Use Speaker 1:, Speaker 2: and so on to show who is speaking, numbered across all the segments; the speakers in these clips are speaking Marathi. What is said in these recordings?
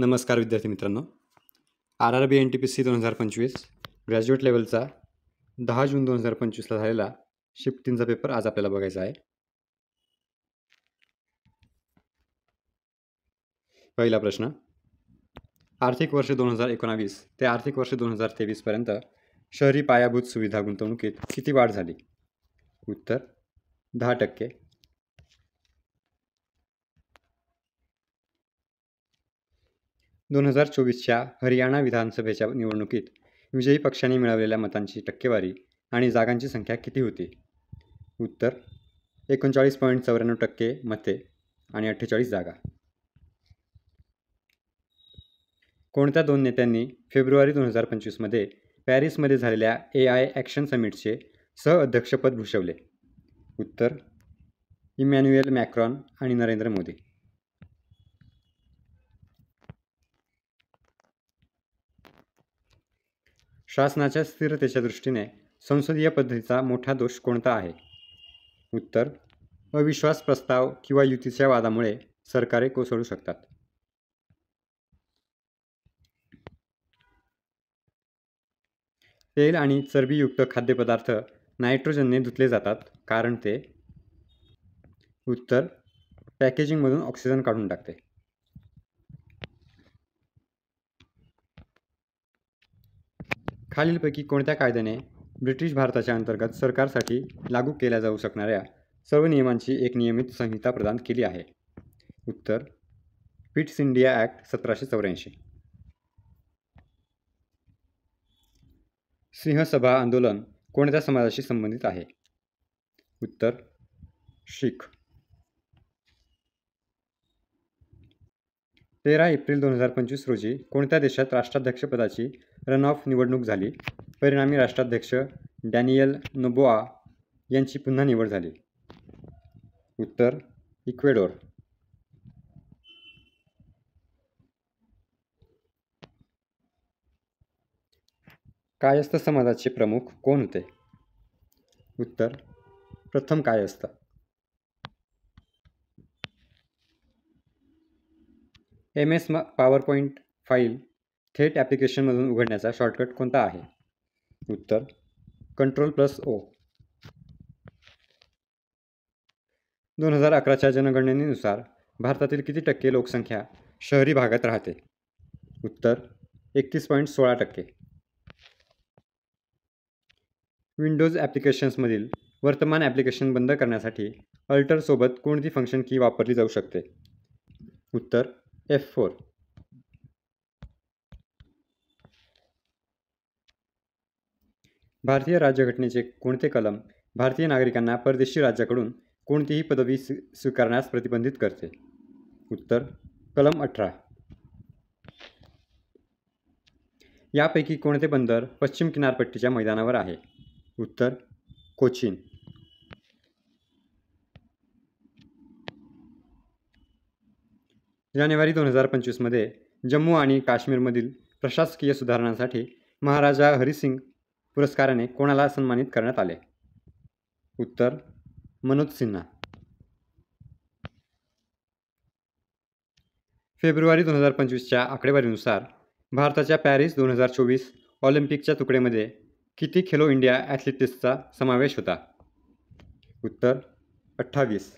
Speaker 1: नमस्कार विद्यार्थी मित्रांनो, RRB NTPC 2025 ग्रॅज्युएट लेवलचा 10 जून 2025ला झालेला शिफ्ट 3चा पेपर आज आपल्याला बघायचा आहे. पहिला प्रश्न, आर्थिक वर्ष 2019 ते आर्थिक वर्ष 2023 पर्यंत शहरी पायाभूत सुविधा गुंतवणुकीत किती वाढ झाली? उत्तर 10%. 2024च्या हरियाणा विधानसभेच्या निवडणुकीत विजयी पक्षाने मिळवलेल्या मतांची टक्केवारी आणि जागांची संख्या किती होती? उत्तर 39.94% मते आणि 48 जागा. कोणत्या दोन नेत्यांनी फेब्रुवारी 2025मध्ये पॅरिसमध्ये झालेल्या AI ॲक्शन समिटचे सहअध्यक्षपद भूषवले? उत्तर इमॅन्युएल मॅक्रॉन आणि नरेंद्र मोदी. शासनाच्या स्थिरतेच्या दृष्टीने संसदीय पद्धतीचा मोठा दोष कोणता आहे? उत्तर अविश्वास प्रस्ताव किंवा युतीच्या वादामुळे सरकारे कोसळू शकतात. तेल आणि चरबीयुक्त खाद्यपदार्थ नायट्रोजनने धुतले जातात कारण ते? उत्तर पॅकेजिंगमधून ऑक्सिजन काढून टाकते. खालीलपैकी कोणत्या कायद्याने ब्रिटिश भारताच्या अंतर्गत सरकारसाठी लागू केल्या जाऊ शकणाऱ्या सर्व नियमांची एक नियमित संहिता प्रदान केली आहे? उत्तर Pitt's India act 1784. Singh Sabha आंदोलन कोणत्या समाजाशी संबंधित आहे? उत्तर शीख. 13 एप्रिल 2025 रोजी कोणत्या देशात राष्ट्राध्यक्षपदाची रन-ऑफ निवडणूक झाली? परिणामी राष्ट्राध्यक्ष डॅनियल नोबोआ यांची पुन्हा निवड झाली. उत्तर इक्वेडोर. कायस्थ समाजाचे प्रमुख कोण होते? उत्तर प्रथम कायस्थ. MS PowerPoint फाईल थेट ॲप्लिकेशनमधून उघडण्याचा शॉर्टकट कोणता आहे? उत्तर Ctrl+O. 2011च्या जनगणनेनुसार भारतातील किती टक्के लोकसंख्या शहरी भागात राहते? उत्तर 31.16%. विंडोज ॲप्लिकेशन्समधील वर्तमान ॲप्लिकेशन बंद करण्यासाठी अल्टरसोबत कोणती फंक्शन की वापरली जाऊ शकते? उत्तर F4. भारतीय राज्यघटनेचे कोणते कलम भारतीय नागरिकांना परदेशी राज्याकडून कोणतीही पदवी स्वीकारण्यास प्रतिबंधित करते? उत्तर कलम 18. यापैकी कोणते बंदर पश्चिम किनारपट्टीच्या मैदानावर आहे? उत्तर कोचीन. जानेवारी 2025मध्ये जम्मू आणि काश्मीरमधील प्रशासकीय सुधारणांसाठी महाराजा हरिसिंग पुरस्काराने कोणाला सन्मानित करण्यात आले? उत्तर मनोज सिन्हा. फेब्रुवारी 2025च्या आकडेवारीनुसार भारताच्या पॅरिस 2024 ऑलिम्पिकच्या तुकडेमध्ये किती खेलो इंडिया ॲथलेटिक्सचा समावेश होता? उत्तर 28.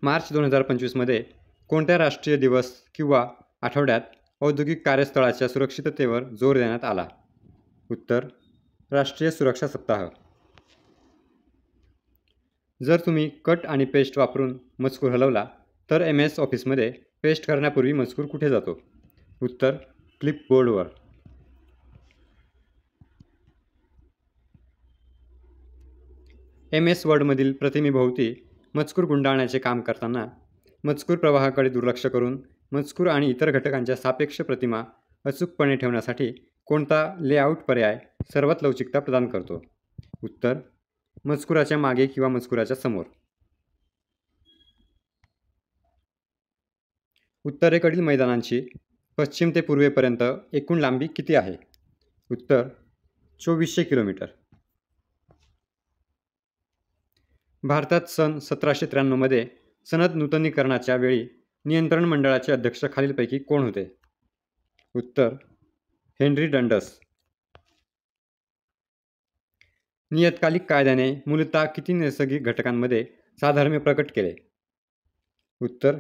Speaker 1: मार्च 2025मध्ये कोणत्या राष्ट्रीय दिवस किंवा आठवड्यात औद्योगिक कार्यस्थळाच्या सुरक्षिततेवर जोर देण्यात आला? उत्तर राष्ट्रीय सुरक्षा सप्ताह. जर तुम्ही कट आणि पेस्ट वापरून मजकूर हलवला तर MS ऑफिसमध्ये पेस्ट करण्यापूर्वी मजकूर कुठे जातो? उत्तर क्लिपबोर्डवर. MS वर्डमधील प्रतिमेभोवती मजकूर गुंडाळण्याचे काम करताना मजकूर प्रवाहाकडे दुर्लक्ष करून मजकूर आणि इतर घटकांच्या सापेक्ष प्रतिमा अचूकपणे ठेवण्यासाठी कोणता लेआउट पर्याय सर्वात लवचिकता प्रदान करतो? उत्तर मजकुराच्या मागे किंवा मजकुराच्या समोर. उत्तरेकडील मैदानांची पश्चिम ते पूर्वेपर्यंत एकूण लांबी किती आहे? उत्तर 2400 किलोमीटर. भारतात सन 1793मध्ये सनद नूतनीकरणाच्या वेळी नियंत्रण मंडळाचे अध्यक्ष खालीलपैकी कोण होते? उत्तर हेनरी डंडस. नियतकालिक कायद्याने मूलतः किती नैसर्गिक घटकांमध्ये साधर्म्य प्रकट केले? उत्तर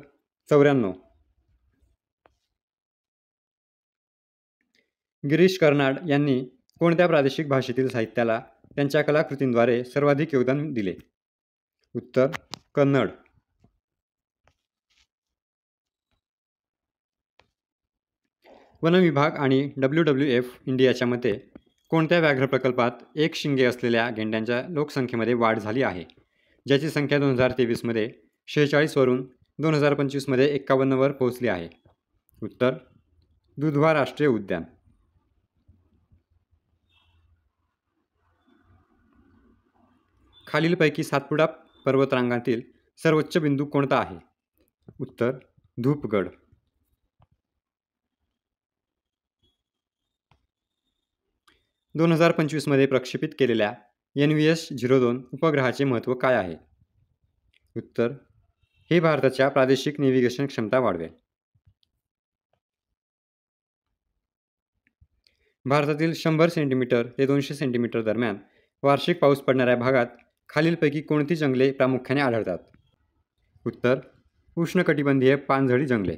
Speaker 1: 94. गिरीश कर्नाड यांनी कोणत्या प्रादेशिक भाषेतील साहित्याला त्यांच्या कलाकृतींद्वारे सर्वाधिक योगदान दिले? उत्तर कन्नड. वन विभाग आणि WWF इंडियाच्या मते कोणत्या व्याघ्र प्रकल्पात एक शिंगे असलेल्या गेंड्यांच्या लोकसंख्येमध्ये वाढ झाली आहे, ज्याची संख्या 2023 मध्ये 46 वरून 2025 मध्ये 51 वर पोहोचली आहे? उत्तर दुधवा राष्ट्रीय उद्यान. खालीलपैकी सातपुडा पर्वतरांगातील सर्वोच्च बिंदू कोणता आहे? उत्तर धूपगड. - 2025 मध्ये प्रक्षेपित केलेल्या NVS-02 उपग्रहाचे महत्त्व काय आहे? उत्तर हे भारताच्या प्रादेशिक नेव्हिगेशन क्षमता वाढवेल. भारतातील 100 सेंटीमीटर ते 200 सेंटीमीटर दरम्यान वार्षिक पाऊस पडणाऱ्या भागात खालीलपैकी कोणती जंगले प्रामुख्याने आढळतात? उत्तर उष्णकटिबंधीय पानझडी जंगले.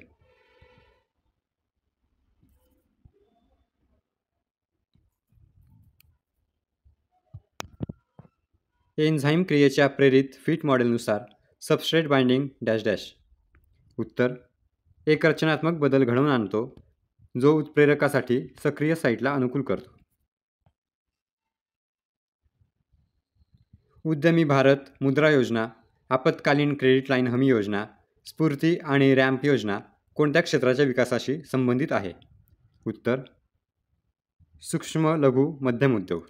Speaker 1: एन्झाईम क्रियेच्या प्रेरित फिट मॉडेलनुसार सबस्ट्रेट बाइंडिंग डॅश डॅश. उत्तर एक रचनात्मक बदल घडवून आणतो जो उत्प्रेरकासाठी सक्रिय साइटला अनुकूल करतो. उद्यमी भारत मुद्रा योजना, आपत्कालीन क्रेडिट लाईन हमी योजना, स्फूर्ती आणि रॅम्प योजना कोणत्या क्षेत्राच्या विकासाशी संबंधित आहे? उत्तर सूक्ष्म लघु मध्यम उद्योग.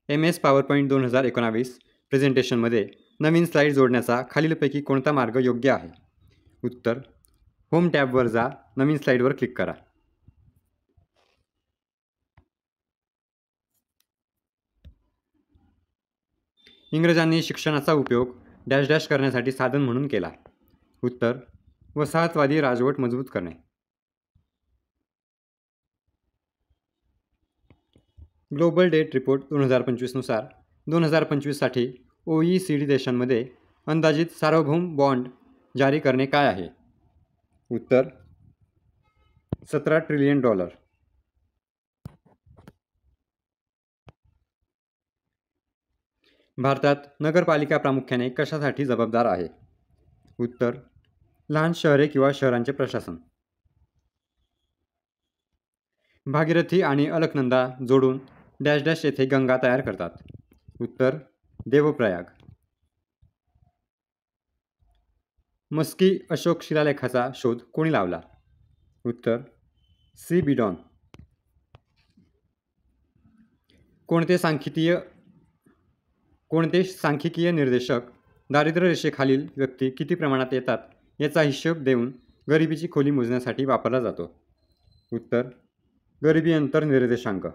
Speaker 1: MS PowerPoint 2019 प्रेझेंटेशनमध्ये नवीन स्लाईड जोडण्याचा खालीलपैकी कोणता मार्ग योग्य आहे? उत्तर होम टॅबवर जा, नवीन स्लाईडवर क्लिक करा. इंग्रजांनी शिक्षणाचा उपयोग डॅश डॅश करण्यासाठी साधन म्हणून केला. उत्तर वसाहतवादी राजवट मजबूत करणे. ग्लोबल डेट रिपोर्ट 2025 नुसार 2025 साठी OECD देशांमध्ये अंदाजित सार्वभौम बॉन्ड जारी करणे काय आहे? उत्तर $17 ट्रिलियन. भारतात नगरपालिका प्रामुख्याने कशासाठी जबाबदार आहे? उत्तर लहान शहरे किंवा शहरांचे प्रशासन. भागीरथी आणि अलकनंदा जोडून डॅश डॅश येथे गंगा तयार करतात. उत्तर देवप्रयाग. मस्की अशोक शिलालेखाचा शोध कोणी लावला? उत्तर C. बिडॉन. कोणते सांख्यिकीय निर्देशक दारिद्र्य रेषेखालील व्यक्ती किती प्रमाणात येतात याचा हिशोब देऊन गरिबीची खोली मोजण्यासाठी वापरला जातो? उत्तर गरिबी अंतर निर्देशांक.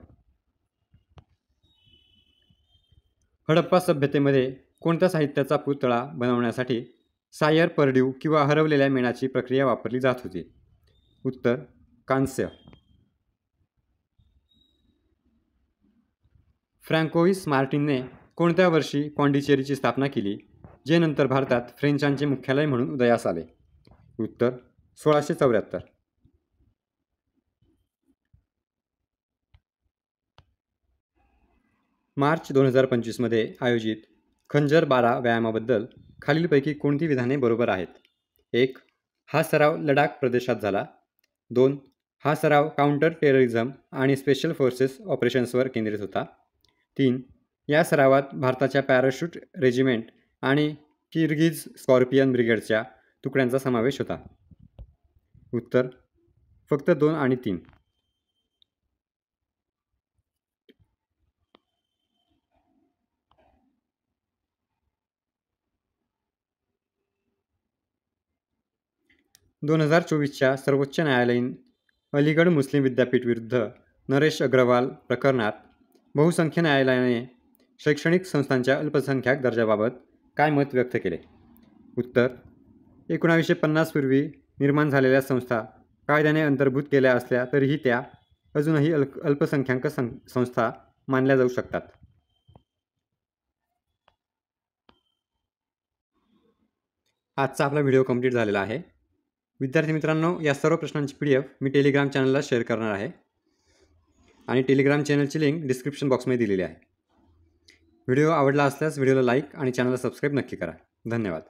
Speaker 1: हडप्पा सभ्यतेमध्ये कोणत्या साहित्याचा पुतळा बनवण्यासाठी सायर परड्यू किंवा हरवलेल्या मेणाची प्रक्रिया वापरली जात होती? उत्तर कांस्य. फ्रँकोइस मार्टिनने कोणत्या वर्षी पॉंडिचेरीची स्थापना केली, जे नंतर भारतात फ्रेंचांचे मुख्यालय म्हणून उदयास आले? उत्तर 1674. मार्च 2025 मध्ये आयोजित खंजर 12 व्यायामाबद्दल खालीलपैकी कोणती विधाने बरोबर आहेत? 1. हा सराव लडाख प्रदेशात झाला. 2. हा सराव काउंटर टेररिझम आणि स्पेशल फोर्सेस ऑपरेशन्सवर केंद्रित होता. 3. या सरावात भारताच्या पॅराशूट रेजिमेंट आणि किर्गिज स्कॉर्पियन ब्रिगेडच्या तुकड्यांचा समावेश होता. उत्तर फक्त 2 आणि 3. - 2024च्या सर्वोच्च न्यायालयीन अलीगढ मुस्लिम विद्यापीठ विरुद्ध नरेश अग्रवाल प्रकरणात बहुसंख्य न्यायालयाने शैक्षणिक संस्थांच्या अल्पसंख्याक दर्जाबाबत काय मत व्यक्त केले? उत्तर: 1950 पूर्वी निर्माण झालेल्या संस्था कायद्याने अंतर्भूत केल्या असल्या तरीही त्या अजूनही अल्पसंख्याक संस्था मानल्या जाऊ शकतात. आजचा आपला व्हिडिओ कंप्लीट झालेला आहे. विद्यार्थी मित्रांनो, या सर्व प्रश्नांची PDF मी टेलिग्राम चॅनलला शेअर करणार आहे आणि टेलिग्राम चॅनलची लिंक डिस्क्रिप्शन बॉक्समध्ये दिलेली आहे. व्हिडिओ आवडला असल्यास व्हिडिओला लाईक आणि चॅनलला सबस्क्राईब नक्की करा. धन्यवाद.